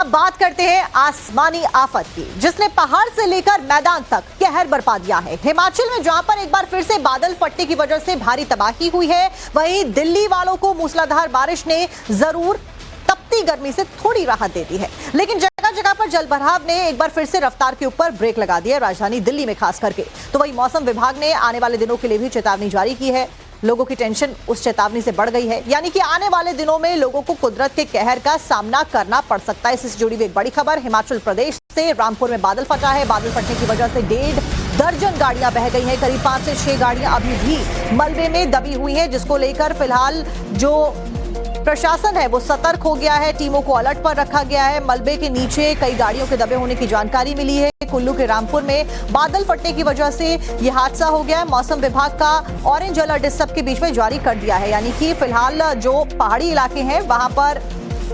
बात करते हैं आसमानी आफत की, जिसने पहाड़ से लेकर मैदान तक कहर बरपा दिया है। हिमाचल में जहां पर एक बार फिर से बादल फटने की वजह से भारी तबाही हुई है, वहीं दिल्ली वालों को मूसलाधार बारिश ने जरूर तपती गर्मी से थोड़ी राहत दे दी है, लेकिन जगह जगह पर जलभराव ने एक बार फिर से रफ्तार के ऊपर ब्रेक लगा दिया, राजधानी दिल्ली में खास करके। तो वहीं मौसम विभाग ने आने वाले दिनों के लिए भी चेतावनी जारी की है। लोगों की टेंशन उस चेतावनी से बढ़ गई है, यानी कि आने वाले दिनों में लोगों को कुदरत के कहर का सामना करना पड़ सकता है। इससे जुड़ी हुई एक बड़ी खबर हिमाचल प्रदेश से, रामपुर में बादल फटा है। बादल फटने की वजह से 1.5 दर्जन गाड़ियां बह गई हैं। करीब 5 से 6 गाड़ियां अभी भी मलबे में दबी हुई हैं, जिसको लेकर फिलहाल जो प्रशासन है वो सतर्क हो गया है। टीमों को अलर्ट पर रखा गया है। मलबे के नीचे कई गाड़ियों के दबे होने की जानकारी मिली है। कुल्लू के रामपुर में बादल फटने की वजह से यह हादसा हो गया है। मौसम विभाग का ऑरेंज अलर्ट इस सब के बीच में जारी कर दिया है, यानी कि फिलहाल जो पहाड़ी इलाके हैं वहां पर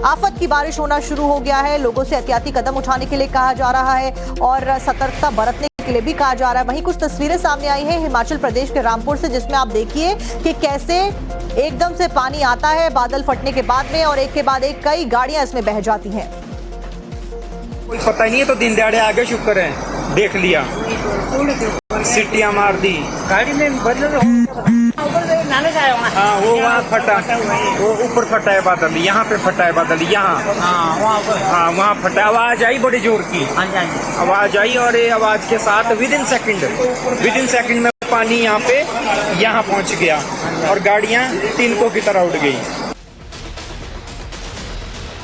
आफत की बारिश होना शुरू हो गया है। लोगों से एहतियाती कदम उठाने के लिए कहा जा रहा है और सतर्कता बरतने के लिए भी कहा जा रहा है। वहीं कुछ तस्वीरें सामने आई हैं हिमाचल प्रदेश के रामपुर से, जिसमें आप देखिए कि कैसे एकदम से पानी आता है बादल फटने के बाद में, और एक के बाद एक कई गाड़ियां इसमें बह जाती हैं। कोई पता नहीं है, तो दिन दहाड़े आगे शुक्र है देख लिया, सीटियां मार दी गाड़ी में। हाँ, वो वहाँ फटा, वो ऊपर फटा है बादल, यहाँ पे फटा है बादल, यहाँ हाँ वहाँ फटा। आवाज आई बड़ी जोर की, आवाज आई और ये आवाज के साथ विद इन सेकंड में पानी यहाँ पहुँच गया और गाड़ियाँ तिनकों की तरह उड़ गई।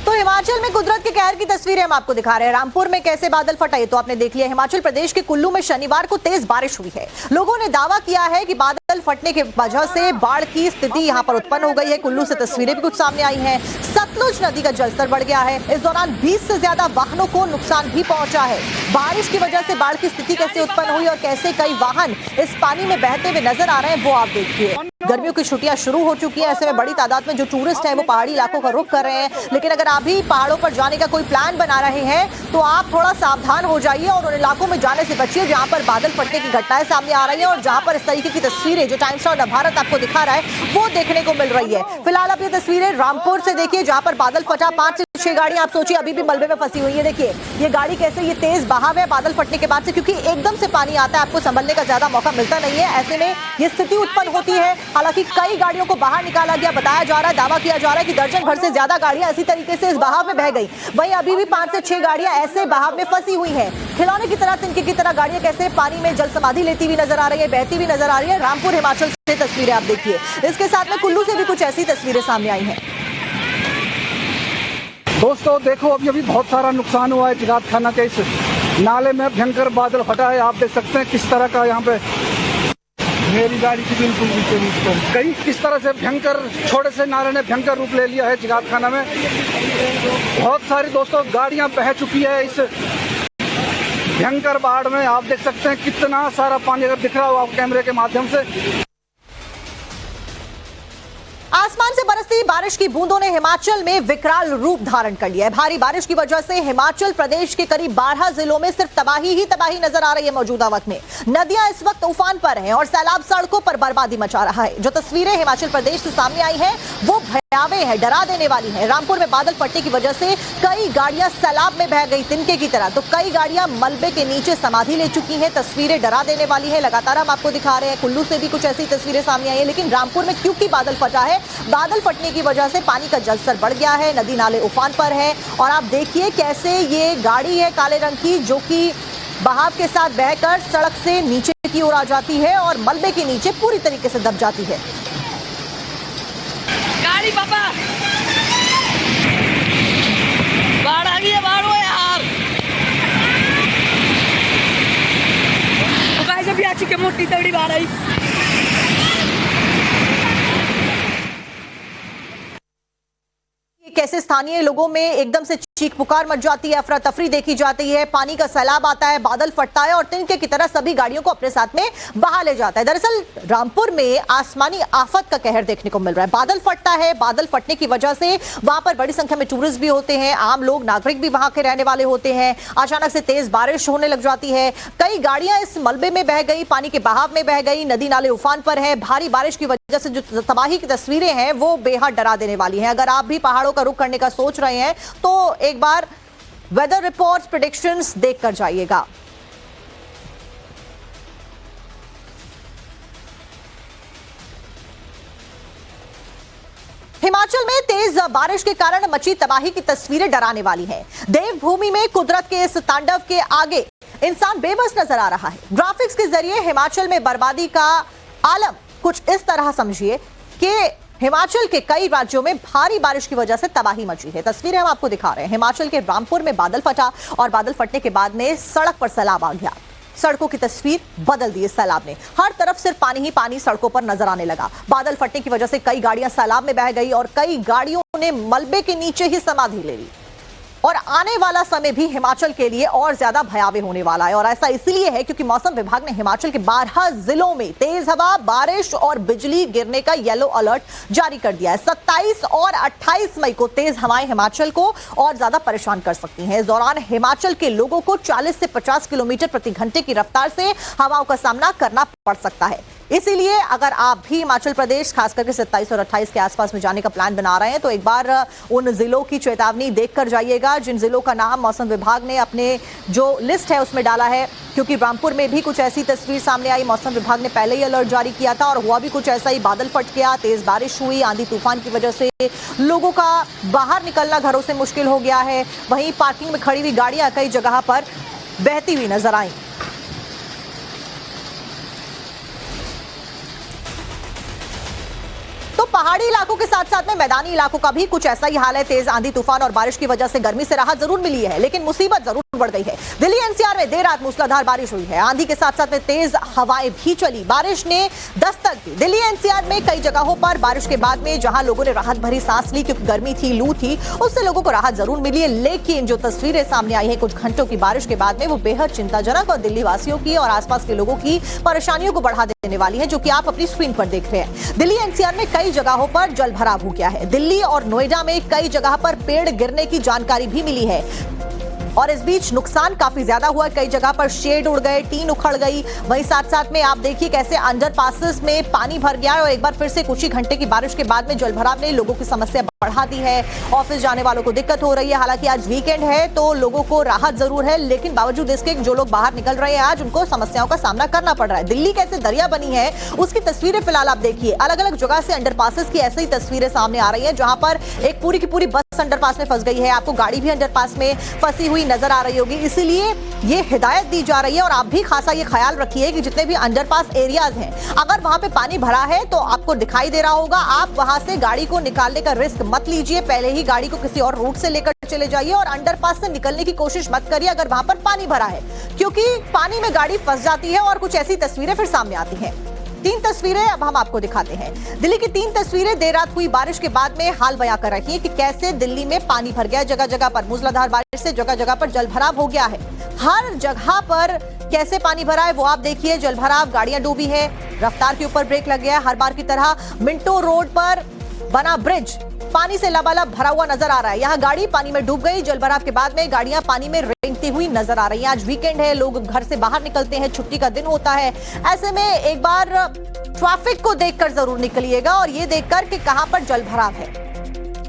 तो हिमाचल में कुदरत के कहर की तस्वीरें हम आपको दिखा रहे हैं। रामपुर में कैसे बादल फटा ये तो आपने देख लिया। हिमाचल प्रदेश के कुल्लू में शनिवार को तेज बारिश हुई है। लोगों ने दावा किया है कि बादल फटने की वजह से बाढ़ की स्थिति यहां पर उत्पन्न हो गई है। कुल्लू से तस्वीरें भी कुछ सामने आई हैं। सतलुज नदी का जलस्तर बढ़ गया है। इस दौरान 20 से ज्यादा वाहनों को नुकसान भी पहुंचा है। बारिश की वजह से बाढ़ की स्थिति कैसे उत्पन्न हुई और कैसे कई वाहन इस पानी में बहते हुए नजर आ रहे हैं, वो आप देखिए। गर्मियों की छुट्टियां शुरू हो चुकी है, ऐसे में बड़ी तादाद में जो टूरिस्ट है वो पहाड़ी इलाकों का रुख कर रहे हैं। लेकिन अगर आप भी पहाड़ों पर जाने का कोई प्लान बना रहे हैं तो आप थोड़ा सावधान हो जाइए और उन इलाकों में जाने से बचिए जहां पर बादल फटने की घटनाएं सामने आ रही हैं और जहां पर इस तरीके की तस्वीरें जो टाइम्स ऑफ भारत आपको दिखा रहा है वो देखने को मिल रही है। फिलहाल आप ये तस्वीरें रामपुर से देखिए, जहां पर बादल फटा। 5 से 6 गाड़ियां आप सोचिए अभी भी मलबे में फंसी हुई है। देखिए ये गाड़ी कैसे, ये तेज बहाव है बादल फटने के बाद से, क्योंकि एकदम से पानी आता है, आपको संभलने का ज्यादा मौका मिलता नहीं है। ऐसे में ये स्थिति उत्पन्न होती है। हालांकि कई गाड़ियों को बाहर निकाला गया, बताया जा रहा है, दावा किया जा रहा है कि दर्जन भर से ज्यादा गाड़ियां इसी तरीके से इस बहाव में बह गई। वहीं अभी भी 5 से 6 गाड़ियां ऐसे बहाव में फंसी हुई हैं। खिलौने की तरह, तिनके की तरह गाड़ियां कैसे पानी में जल समाधि लेती हुई नजर आ रही है, बहती हुई नजर आ रही है। रामपुर हिमाचल से तस्वीरें आप देखिए। इसके साथ में कुल्लू से भी कुछ ऐसी तस्वीरें सामने आई हैं। दोस्तों देखो, अभी बहुत सारा नुकसान हुआ है। जिगात खाना के इस नाले में भयंकर बादल फटा है। आप देख सकते हैं किस तरह का यहाँ पे मेरी गाड़ी की बिल्कुल कई किस तरह से भयंकर छोटे से नाले ने भयंकर रूप ले लिया है जिगात खाना में। बहुत सारी दोस्तों गाड़ियां बह चुकी है इस भयंकर बाढ़ में। आप देख सकते हैं कितना सारा पानी अगर दिख रहा हो आपको कैमरे के माध्यम से। आसमान से बरसती बारिश की बूंदों ने हिमाचल में विकराल रूप धारण कर लिया है। भारी बारिश की वजह से हिमाचल प्रदेश के करीब 12 जिलों में सिर्फ तबाही ही तबाही नजर आ रही है। मौजूदा वक्त में नदियां इस वक्त उफान पर हैं और सैलाब सड़कों पर बर्बादी मचा रहा है। जो तस्वीरें हिमाचल प्रदेश से सामने आई हैं वो भयावह है, डरा देने वाली है। रामपुर में बादल फटने की वजह से कई गाड़ियां सैलाब में बह गई तिनके की तरह, तो कई गाड़ियां मलबे के नीचे समाधि ले चुकी हैं। तस्वीरें डरा देने वाली है, लगातार हम आपको दिखा रहे हैं। कुल्लू से भी कुछ ऐसी तस्वीरें सामने आई है। लेकिन रामपुर में क्योंकि बादल फटा है, बादल फटने की वजह से पानी का जलस्तर बढ़ गया है, नदी नाले उफान पर है। और आप देखिए कैसे ये गाड़ी है काले रंग की, जो कि बहाव के साथ बहकर सड़क से नीचे की ओर आ जाती है और मलबे के नीचे पूरी तरीके से दब जाती है। गाड़ी पापा बाढ़ आ गई है, बाढ़ हो यार। तो गाइस अभी आ चुके, मोटी तगड़ी बाढ़ आई। कैसे स्थानीय लोगों में एकदम से चीख पुकार मच जाती है, अफरा तफरी देखी जाती है। पानी का सैलाब आता है, बादल फटता है और तिनके की तरह सभी गाड़ियों को अपने साथ में बहा ले जाता है। दरअसल रामपुर में आसमानी आफत का कहर देखने को मिल रहा है। बादल फटता है, बादल फटने की वजह से वहां पर बड़ी संख्या में टूरिस्ट भी होते हैं, आम लोग नागरिक भी वहां के रहने वाले होते हैं। अचानक से तेज बारिश होने लग जाती है, कई गाड़ियां इस मलबे में बह गई, पानी के बहाव में बह गई, नदी नाले उफान पर है। भारी बारिश की वजह से जो तबाही की तस्वीरें हैं वो बेहद डरा देने वाली हैं। अगर आप भी पहाड़ों का रुख करने का सोच रहे हैं तो एक बार वेदर रिपोर्ट प्रेडिक्शंस देखकर जाइएगा। हिमाचल में तेज बारिश के कारण मची तबाही की तस्वीरें डराने वाली हैं। देवभूमि में कुदरत के इस तांडव के आगे इंसान बेबस नजर आ रहा है। ग्राफिक्स के जरिए हिमाचल में बर्बादी का आलम कुछ इस तरह समझिए कि हिमाचल के कई राज्यों में भारी बारिश की वजह से तबाही मची है। तस्वीरें हम आपको दिखा रहे हैं। हिमाचल के रामपुर में बादल फटा और बादल फटने के बाद में सड़क पर सैलाब आ गया। सड़कों की तस्वीर बदल दी इस सैलाब ने। हर तरफ सिर्फ पानी ही पानी सड़कों पर नजर आने लगा। बादल फटने की वजह से कई गाड़ियां सैलाब में बह गई और कई गाड़ियों ने मलबे के नीचे ही समाधि ले ली। और आने वाला समय भी हिमाचल के लिए और ज्यादा भयावह होने वाला है। और ऐसा इसलिए है क्योंकि मौसम विभाग ने हिमाचल के 12 जिलों में तेज हवा, बारिश और बिजली गिरने का येलो अलर्ट जारी कर दिया है। 27 और 28 मई को तेज हवाएं हिमाचल को और ज्यादा परेशान कर सकती हैं। इस दौरान हिमाचल के लोगों को 40 से 50 किलोमीटर प्रति घंटे की रफ्तार से हवाओं का सामना करना पड़ सकता है। इसीलिए अगर आप भी हिमाचल प्रदेश खास करके 27 और 28 के आसपास में जाने का प्लान बना रहे हैं तो एक बार उन जिलों की चेतावनी देखकर जाइएगा, जिन जिलों का नाम मौसम विभाग ने अपने जो लिस्ट है उसमें डाला है। क्योंकि रामपुर में भी कुछ ऐसी तस्वीर सामने आई। मौसम विभाग ने पहले ही अलर्ट जारी किया था और हुआ भी कुछ ऐसा ही। बादल फट गया, तेज बारिश हुई, आंधी तूफान की वजह से लोगों का बाहर निकलना घरों से मुश्किल हो गया है। वहीं पार्किंग में खड़ी हुई गाड़ियां कई जगह पर बहती हुई नजर आई। तो पहाड़ी इलाकों के साथ साथ में मैदानी इलाकों का भी कुछ ऐसा ही हाल है। तेज आंधी तूफान और बारिश की वजह से गर्मी से राहत जरूर मिली है, लेकिन मुसीबत जरूर बढ़ गई है। दिल्ली एनसीआर में देर रात मूसलाधार बारिश हुई है। आंधी के साथ साथ में तेज हवाएं भी चली। बारिश ने दस्तक दी। दिल्ली एनसीआर में कई जगहों पर बारिश के बाद में जहां लोगों ने राहत भरी सांस ली क्योंकि गर्मी थी, लू थी, उससे लोगों को राहत जरूर मिली है। लेकिन जो तस्वीरें सामने आई है कुछ घंटों की बारिश के बाद में, वो बेहद चिंताजनक और दिल्ली वासियों की और आसपास के लोगों की परेशानियों को बढ़ा देने वाली है, जो कि आप अपनी स्क्रीन पर देख रहे हैं। दिल्ली एनसीआर में कई जगहों पर जल भराव हो गया है। दिल्ली और नोएडा में कई जगह पर पेड़ गिरने की जानकारी भी मिली है और इस बीच नुकसान काफी ज्यादा हुआ। कई जगह पर शेड उड़ गए, टीन उखड़ गई। वहीं साथ साथ में आप देखिए कैसे अंडरपासेस में पानी भर गया है और एक बार फिर से कुछ ही घंटे की बारिश के बाद में जलभराव ने लोगों की समस्या बढ़ा दी है। ऑफिस जाने वालों को दिक्कत हो रही है। हालांकि आज वीकेंड है तो लोगों को राहत जरूर है, लेकिन बावजूद इसके जो लोग बाहर निकल रहे हैं आज उनको समस्याओं का सामना करना पड़ रहा है। दिल्ली कैसे दरिया बनी है उसकी तस्वीरें फिलहाल आप देखिए। अलग अलग जगह से अंडरपासेस की ऐसी तस्वीरें सामने आ रही है जहां पर एक पूरी की पूरी बस अंडरपास में फंस गई है। आपको गाड़ी भी अंडरपास में फंसी हुई नजर आ रही होगी। इसीलिए ये हिदायत दी जा रही है और आप भी खासा ये ख्याल रखिए कि जितने भी अंडरपास एरियाज हैं अगर वहां पे पानी भरा है तो आपको दिखाई दे रहा होगा, आप वहां से गाड़ी को निकालने का रिस्क मत लीजिए। पहले ही गाड़ी को किसी और रूट से लेकर चले जाइए और अंडरपास से निकलने की कोशिश मत करिए अगर वहां पर पानी भरा है, क्योंकि पानी में गाड़ी फंस जाती है और कुछ ऐसी तस्वीरें फिर सामने आती हैं। 3 तस्वीरें अब हम आपको दिखाते हैं। दिल्ली की 3 तस्वीरें देर रात हुई बारिश के बाद में हाल बयां कर रही है कि कैसे दिल्ली में पानी भर गया। जगह जगह पर मूसलाधार बारिश से जगह जगह पर जलभराव हो गया है। हर जगह पर कैसे पानी भरा है वो आप देखिए। जलभराव, गाड़ियां डूबी है, रफ्तार के ऊपर ब्रेक लग गया है। हर बार की तरह मिंटो रोड पर बना ब्रिज पानी से लबालब भरा हुआ नजर आ रहा है। यहाँ गाड़ी पानी में डूब गई। जलभराव के बाद में गाड़ियां पानी में रेंगती हुई नजर आ रही हैं। आज वीकेंड है, लोग घर से बाहर निकलते हैं, छुट्टी का दिन होता है। ऐसे में एक बार ट्रैफिक को देखकर जरूर निकलिएगा और ये देखकर कि कहां पर जलभराव है।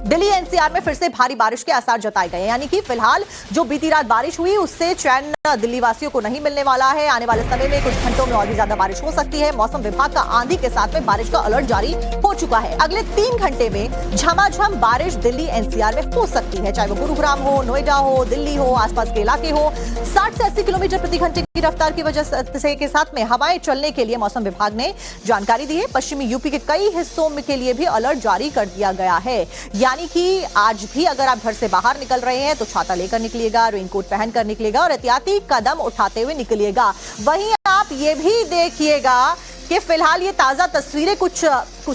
दिल्ली एनसीआर में फिर से भारी बारिश के आसार जताए गए, यानी कि फिलहाल जो बीती रात बारिश हुई उससे चैन दिल्ली वासियों को नहीं मिलने वाला है। आने वाले समय में कुछ घंटों में और भी ज्यादा बारिश हो सकती है। मौसम विभाग का आंधी के साथ में बारिश का अलर्ट जारी हो चुका है। अगले 3 घंटे में झमाझम बारिश दिल्ली एनसीआर में हो सकती है, चाहे वो गुरुग्राम हो, नोएडा हो, दिल्ली हो, आसपास के इलाके हो। 60 से 80 किलोमीटर प्रति घंटे की रफ्तार की वजह से के साथ में हवाएं चलने के लिए मौसम विभाग ने जानकारी दी है। पश्चिमी यूपी के कई हिस्सों के लिए भी अलर्ट जारी कर दिया गया है, यानी कि आज भी अगर आप घर से बाहर निकल रहे हैं तो छाता लेकर निकलिएगा, रेनकोट पहनकर निकलिएगा और एहतियाती कदम उठाते हुए निकलिएगा। वहीं आप ये भी देखिएगा कि फिलहाल ये ताजा तस्वीरें कुछ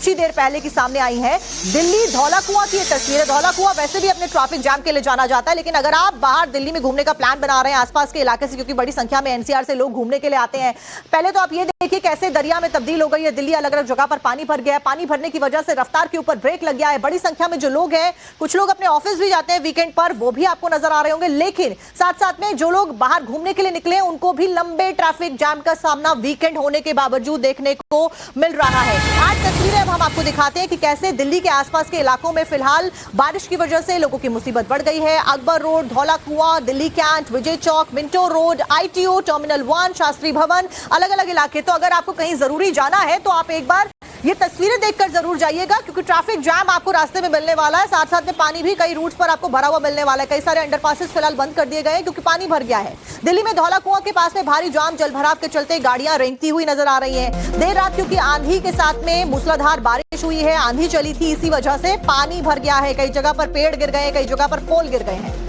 ही देर पहले की सामने आई हैं। दिल्ली धौला कुआं की ये तस्वीर है। धौला कुआं वैसे भी अपने ट्रैफिक जाम के लिए जाना जाता है, लेकिन अगर आप बाहर दिल्ली में घूमने का प्लान बना रहे हैं आसपास के इलाके से, क्योंकि बड़ी संख्या में एनसीआर से लोग घूमने के लिए आते हैं, पहले तो आप ये देखिए कैसे दरिया में तब्दील हो गई है दिल्ली। अलग अलग जगह पर पानी भर गया है। पानी भरने की वजह से रफ्तार के ऊपर ब्रेक लग गया है। बड़ी संख्या में जो लोग हैं, कुछ लोग अपने ऑफिस भी जाते हैं वीकेंड पर, वो भी आपको नजर आ रहे होंगे, लेकिन साथ साथ में जो लोग बाहर घूमने के लिए निकले उनको भी लंबे ट्रैफिक जाम का सामना वीकेंड होने के बावजूद देखने को मिल रहा है। आज तस्वीरें तस्वीरें अब हम आपको दिखाते हैं कि कैसे दिल्ली के आसपास के इलाकों में फिलहाल बारिश की वजह से लोगों की मुसीबत बढ़ गई है। Akbar road, Dhaula Kuan, Delhi cantt, Vijay Chowk, Minto road, ITO, terminal 1, Shastri Bhawan, अलग अलग इलाके। तो अगर आपको कहीं जरूरी जाना है तो आप एक बार ये तस्वीरें देखकर जरूर जाइएगा, क्योंकि ट्रैफिक जैम आपको रास्ते में मिलने वाला है। साथ साथ में पानी भी कई रूट्स पर आपको भरा हुआ मिलने वाला है। कई सारे अंडरपासेस फिलहाल बंद कर दिए गए हैं क्योंकि पानी भर गया है। दिल्ली में धौला कुआं के पास में भारी जाम जलभराव के चलते गाड़ियां रेंगती हुई नजर आ रही हैं। देर रात क्योंकि आंधी के साथ में मूसलाधार बारिश हुई है, आंधी चली थी, इसी वजह से पानी भर गया है। कई जगह पर पेड़ गिर गए, कई जगह पर पोल गिर गए हैं।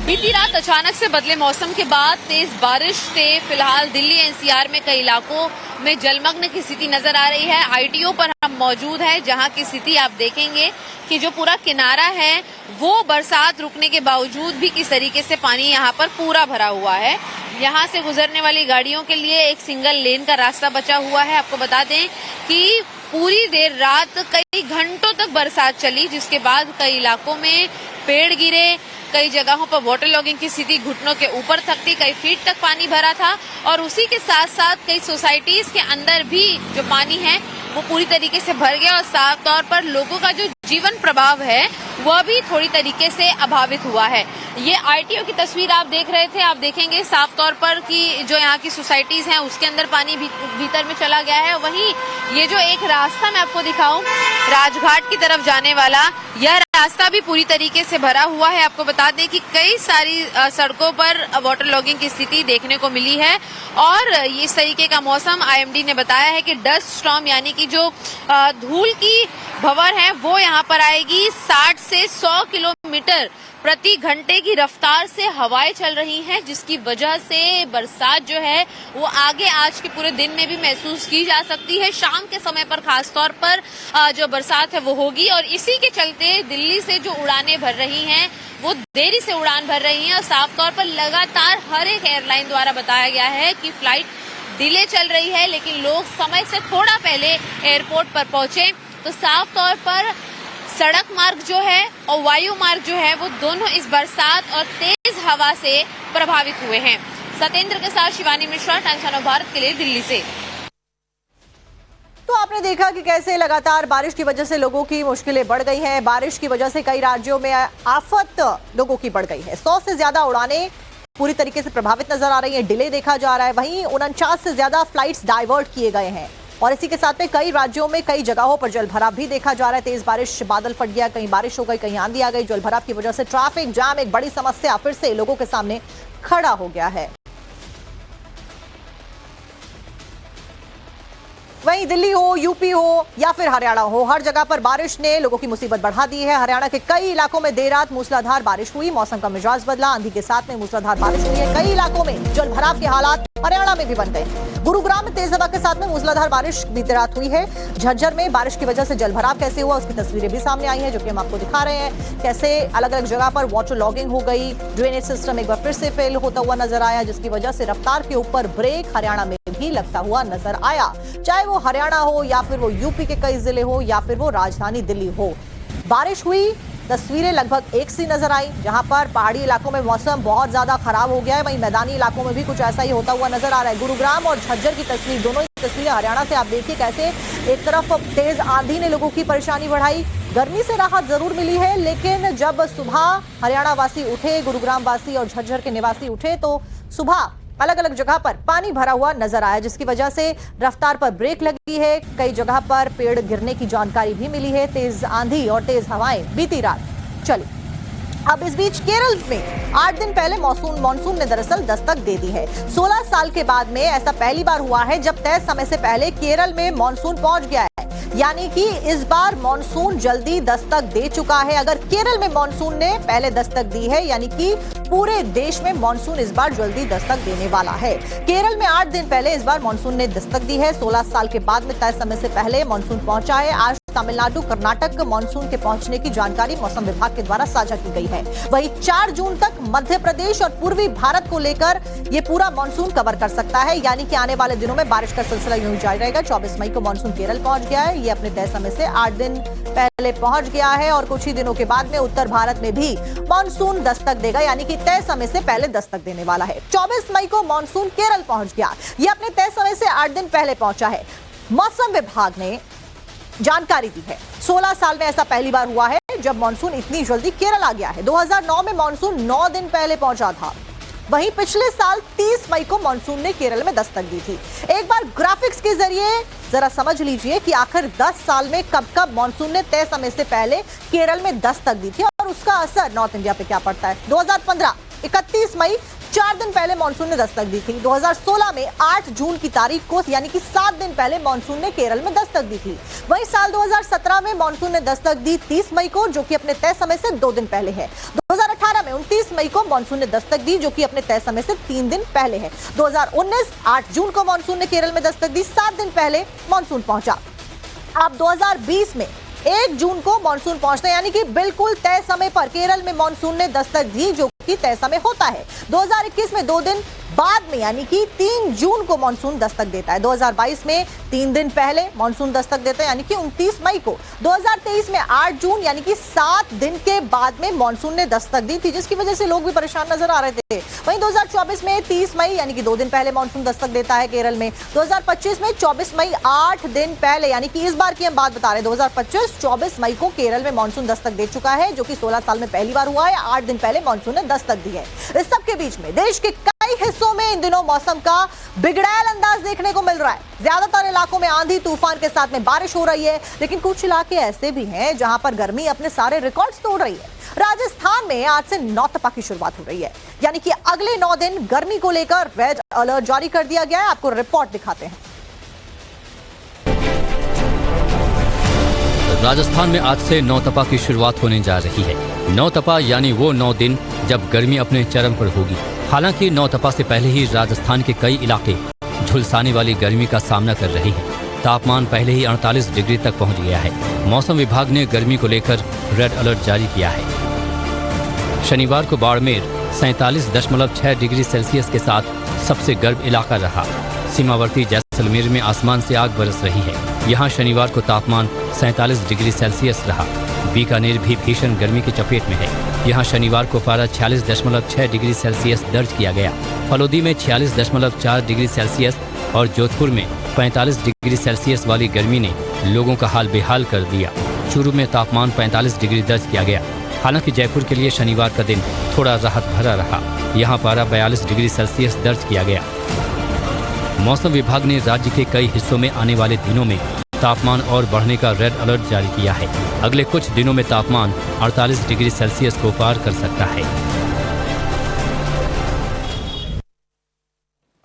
बीती रात अचानक से बदले मौसम के बाद तेज बारिश से फिलहाल दिल्ली NCR में कई इलाकों में जलमग्न की स्थिति नजर आ रही है। ITO पर हम मौजूद हैं, जहां की स्थिति आप देखेंगे कि जो पूरा किनारा है वो बरसात रुकने के बावजूद भी किस तरीके से पानी यहां पर पूरा भरा हुआ है। यहां से गुजरने वाली गाड़ियों के लिए एक सिंगल लेन का रास्ता बचा हुआ है। आपको बता दें कि पूरी देर रात कई घंटों तक बरसात चली, जिसके बाद कई इलाकों में पेड़ गिरे, कई जगहों पर वाटर लॉगिंग की स्थिति घुटनों के ऊपर तक थी, कई फीट तक पानी भरा था। और उसी के साथ साथ कई सोसाइटीज के अंदर भी जो पानी है वो पूरी तरीके से भर गया और साफ तौर पर लोगों का जो जीवन प्रभाव है वह भी थोड़ी तरीके से अभावित हुआ है। ये ITO की तस्वीर आप देख रहे थे, आप देखेंगे साफ तौर पर कि जो यहाँ की सोसाइटीज हैं उसके अंदर पानी भीतर में चला गया है। वहीं ये जो एक रास्ता मैं आपको दिखाऊं राजघाट की तरफ जाने वाला, यह रास्ता भी पूरी तरीके से भरा हुआ है। आपको बता दें कि कई सारी सड़कों पर वाटर लॉगिंग की स्थिति देखने को मिली है और इस तरीके का मौसम IMD ने बताया है कि डस्ट स्टॉर्म यानी कि जो धूल की भंवर है वो यहाँ पर आएगी। 60 से 100 किलोमीटर प्रति घंटे की रफ्तार से हवाएं चल रही हैं, जिसकी वजह से बरसात जो है वो आगे आज के पूरे दिन में भी महसूस की जा सकती है। शाम के समय पर खास तौर पर जो बरसात है वो होगी और इसी के चलते दिल्ली से जो उड़ानें भर रही हैं वो देरी से उड़ान भर रही हैं और साफ तौर पर लगातार हर एक एयरलाइन द्वारा बताया गया है कि फ्लाइट डिले चल रही है, लेकिन लोग समय से थोड़ा पहले एयरपोर्ट पर पहुंचे। तो साफ तौर पर सड़क मार्ग जो है और वायु मार्ग जो है वो दोनों इस बरसात और तेज हवा से प्रभावित हुए हैं। सत्येंद्र के साथ शिवानी मिश्रा, टाइम्स ऑफ भारत के लिए दिल्ली से। तो आपने देखा कि कैसे लगातार बारिश की वजह से लोगों की मुश्किलें बढ़ गई हैं। बारिश की वजह से कई राज्यों में आफत लोगों की बढ़ गई है। 100 से ज्यादा उड़ानें पूरी तरीके से प्रभावित नजर आ रही हैं, डिले देखा जा रहा है। वहीं 49 से ज्यादा फ्लाइट्स डाइवर्ट किए गए हैं और इसी के साथ में कई राज्यों में कई जगहों पर जलभराव भी देखा जा रहा है। तेज बारिश, बादल फट गया, कहीं बारिश हो गई, कहीं आंधी आ गई। जलभराव की वजह से ट्रैफिक जाम एक बड़ी समस्या फिर से लोगों के सामने खड़ा हो गया है। वहीं दिल्ली हो, यूपी हो या फिर हरियाणा हो, हर जगह पर बारिश ने लोगों की मुसीबत बढ़ा दी है। हरियाणा के कई इलाकों में देर रात मूसलाधार बारिश हुई, मौसम का मिजाज बदला, आंधी के साथ में मूसलाधार बारिश हुई है। कई इलाकों में जलभराव के हालात हरियाणा में भी बन गए। गुरुग्राम में तेज हवा के साथ में मूसलाधार बारिश बीती रात हुई है। झज्जर में बारिश की वजह से जलभराव कैसे हुआ उसकी तस्वीरें भी सामने आई हैं, जो कि हम आपको दिखा रहे हैं। कैसे अलग अलग जगह पर वाटर लॉगिंग हो गई, ड्रेनेज सिस्टम एक बार फिर से फेल होता हुआ नजर आया, जिसकी वजह से रफ्तार के ऊपर ब्रेक हरियाणा में भी लगता हुआ नजर आया। चाहे वो हरियाणा हो या फिर वो यूपी के कई जिले हो या फिर वो राजधानी दिल्ली हो, बारिश हुई, तस्वीरें लगभग एक सी नजर आई। जहां पर पहाड़ी इलाकों में मौसम बहुत ज्यादा खराब हो गया है, वहीं मैदानी इलाकों में भी कुछ ऐसा ही होता हुआ नजर आ रहा है। गुरुग्राम और झज्जर की तस्वीर, दोनों ही तस्वीरें हरियाणा से। आप देखिए कैसे एक तरफ तेज आंधी ने लोगों की परेशानी बढ़ाई, गर्मी से राहत जरूर मिली है, लेकिन जब सुबह हरियाणा वासी उठे, गुरुग्राम वासी और झज्जर के निवासी उठे तो सुबह अलग अलग जगह पर पानी भरा हुआ नजर आया, जिसकी वजह से रफ्तार पर ब्रेक लगी है। कई जगह पर पेड़ गिरने की जानकारी भी मिली है। तेज आंधी और तेज हवाएं बीती रात चली। अब इस बीच केरल में 8 दिन पहले मॉनसून ने दरअसल दस्तक दे दी है। 16 साल के बाद में ऐसा पहली बार हुआ है जब तय समय से पहले केरल में मॉनसून पहुंच गया है, यानी कि इस बार मॉनसून जल्दी दस्तक दे चुका है। अगर केरल में मॉनसून ने पहले दस्तक दी है, यानी कि पूरे देश में मॉनसून इस बार जल्दी दस्तक देने वाला है। केरल में 8 दिन पहले इस बार मॉनसून ने दस्तक दी है। 16 साल के बाद में तय समय से पहले मॉनसून पहुंचा है। आज तमिलनाडु, कर्नाटक मॉनसून के पहुंचने की जानकारी मौसम विभाग के द्वारा साझा की गई है। वहीं 4 जून तक मध्य प्रदेश और पूर्वी भारत को लेकर ये पूरा मॉनसून कवर कर सकता है, यानी कि आने वाले दिनों में बारिश का सिलसिला यूं ही जारी रहेगा। 24 मई को मॉनसून केरल पहुंच गया है। ये अपने तय समय से 8 दिन पहले पहुंच गया है और कुछ ही दिनों के बाद में उत्तर भारत में भी मॉनसून दस्तक देगा, यानी कि तय समय से पहले दस्तक देने वाला है। 24 मई को मॉनसून केरल पहुंच गया, ये अपने तय समय से 8 दिन पहले पहुंचा है। मौसम विभाग ने जानकारी दी है। 16 साल में ऐसा पहली बार हुआ है जब मानसून इतनी जल्दी केरल आ गया है। 2009 में मानसून 9 दिन पहले पहुंचा था। वहीं पिछले साल 30 मई को मानसून ने केरल में दस्तक दी थी। एक बार ग्राफिक्स के जरिए जरा समझ लीजिए कि आखिर 10 साल में कब कब मानसून ने तय समय से पहले केरल में दस्तक दी थी और उसका असर नॉर्थ इंडिया पे क्या पड़ता है। 2015 31 मई 4 दिन पहले मानसून ने दस्तक दी थी। 2016 में 8 जून की तारीख को यानी कि 7 दिन पहले मानसून ने केरल में दस्तक दी थी। वहीं साल 2017 में मानसून ने दस्तक दी 30 मई को, जो कि अपने तय समय से 2 दिन पहले है। 2018 में 29 मई को मानसून ने दस्तक दी, जो कि अपने तय समय से 3 दिन पहले है। 2019 8 जून को मानसून ने केरल में दस्तक दी, 7 दिन पहले मानसून पहुंचा। अब 2020 में 1 जून को मानसून पहुंचता है, यानी कि बिल्कुल तय समय पर केरल में मानसून ने दस्तक दी, जो कि तय समय होता है। 2021 में 2 दिन बाद में यानी कि 3 जून को मानसून दस्तक देता है। 2022 में 3 दिन पहले मानसून दस्तक देता है, यानी कि 29 मई को। 2023 में 8 जून यानी कि 7 दिन के बाद में मानसून ने दस्तक दी थी, जिसकी वजह से लोग भी परेशान नजर आ रहे थे। वहीं 2024 में 30 मई यानी कि 2 दिन पहले मानसून दस्तक देता है केरल में। 2025 में 24 मई 8 दिन पहले, यानी कि इस बार की हम बात बता रहे हैं 2025 24 मई को केरल में मानसून दस्तक दे चुका है, जो कि 16 साल में पहली बार हुआ है। 8 दिन पहले मानसून ने दस्तक दी है। इस सब के बीच में देश के कई हिस्सों में इन दिनों मौसम का बिगड़ैल अंदाज देखने को मिल रहा है। ज्यादातर इलाकों में आंधी तूफान के साथ में बारिश हो रही है, लेकिन कुछ इलाके ऐसे भी हैं जहां पर गर्मी अपने सारे रिकॉर्ड्स तोड़ रही है। राजस्थान में आज से नौतपा की शुरुआत हो रही है, यानी कि अगले 9 दिन गर्मी को लेकर रेड अलर्ट जारी कर दिया गया है। आपको रिपोर्ट दिखाते हैं। राजस्थान में आज से नौतपा की शुरुआत होने जा रही है। नौतपा यानी वो 9 दिन जब गर्मी अपने चरम पर होगी। हालांकि नौतपा से पहले ही राजस्थान के कई इलाके झुलसाने वाली गर्मी का सामना कर रहे हैं। तापमान पहले ही 48 डिग्री तक पहुंच गया है। मौसम विभाग ने गर्मी को लेकर रेड अलर्ट जारी किया है। शनिवार को बाड़मेर 47.6 डिग्री सेल्सियस के साथ सबसे गर्म इलाका रहा। सीमावर्ती जैसलमेर में आसमान से आग बरस रही है। यहाँ शनिवार को तापमान 47 डिग्री सेल्सियस रहा। बीकानेर भी भीषण गर्मी की चपेट में है। यहाँ शनिवार को पारा 46.6 डिग्री सेल्सियस दर्ज किया गया। फलोदी में 46.4 डिग्री सेल्सियस और जोधपुर में 45 डिग्री सेल्सियस वाली गर्मी ने लोगों का हाल बेहाल कर दिया। चूरू में तापमान 45 डिग्री दर्ज किया गया। हालांकि जयपुर के लिए शनिवार का दिन थोड़ा राहत भरा रहा। यहाँ पारा 42 डिग्री सेल्सियस दर्ज किया गया। मौसम विभाग ने राज्य के कई हिस्सों में आने वाले दिनों में तापमान और बढ़ने का रेड अलर्ट जारी किया है। अगले कुछ दिनों में तापमान 48 डिग्री सेल्सियस को पार कर सकता है।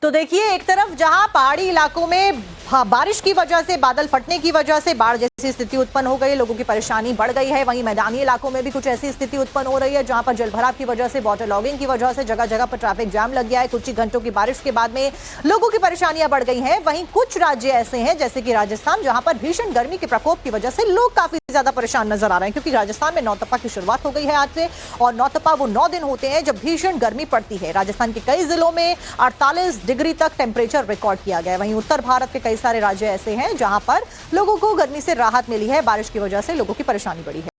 तो देखिए, एक तरफ जहां पहाड़ी इलाकों में बारिश की वजह से, बादल फटने की वजह से बाढ़ जैसी स्थिति उत्पन्न हो गई, लोगों की परेशानी बढ़ गई है। वहीं मैदानी इलाकों में भी कुछ ऐसी स्थिति उत्पन्न हो रही है जहां पर जलभराव की वजह से, वाटर लॉगिंग की वजह से जगह जगह पर ट्रैफिक जाम लग गया है। कुछ ही घंटों की बारिश के बाद में लोगों की परेशानियां बढ़ गई हैं। वहीं कुछ राज्य ऐसे हैं जैसे कि राजस्थान, जहां पर भीषण गर्मी के प्रकोप की वजह से लोग काफी ज्यादा परेशान नजर आ रहे हैं, क्योंकि राजस्थान में नौतपा की शुरुआत हो गई है आज से। और नौतपा वो 9 दिन होते हैं जब भीषण गर्मी पड़ती है। राजस्थान के कई जिलों में 48 डिग्री तक टेम्परेचर रिकॉर्ड किया गया है। वहीं उत्तर भारत के कई सारे राज्य ऐसे हैं जहां पर लोगों को गर्मी से राहत मिली है। बारिश की वजह से लोगों की परेशानी बढ़ी है।